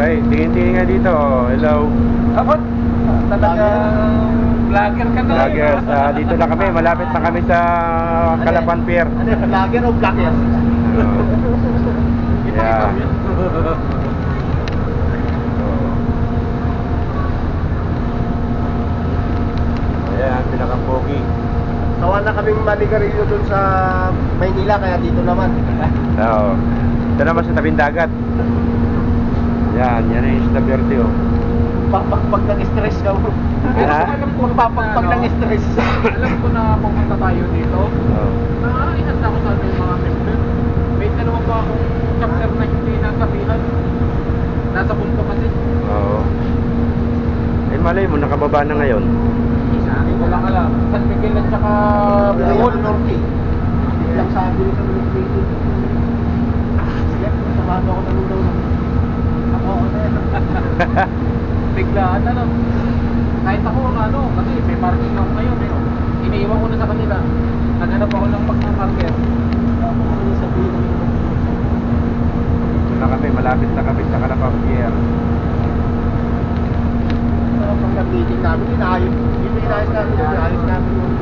Okay, tingin-tingin nga dito. Hello. Abot, talagang vlogger ka na. Vloggers, dito na kami. Malapit na kami sa Calapan Pier. Ano, vlogger o vlogger? Yeah. Ayan, pinaka-pogi. Sawa na kaming manigarilyo dun sa Maynila, kaya dito naman. Oo. Ito naman sa tabing dagat. Yan ang Isla Verde, oh. Pag nag-stress ka mo. Ha? Pag nag-stress. Alam ko na pumunta tayo dito. Oo. Ihanda ko sa ating mga member. May dalawa pa akong chapter na hindi nasabihan. Nasa punto kasi. Oo. Eh, malay mo, nakababa na ngayon. Isa, hindi ko lang alam. San Miguel at saka Buhol Buhol. Norte. Lang sabi ko sa mga meeting. Sige, samahan ako na ludaw na. Ako na yan. Biglaan ano. Kahit ako ano, kasi may parking ako ngayon eh. Iniiwan ko na sa kanila. Naghanap ako ng pagmamarket. Ako na sabihin ng Ito na kami, malapit na kami sa Calapan Pier. pag nag-meeting namin, inaayos namin yung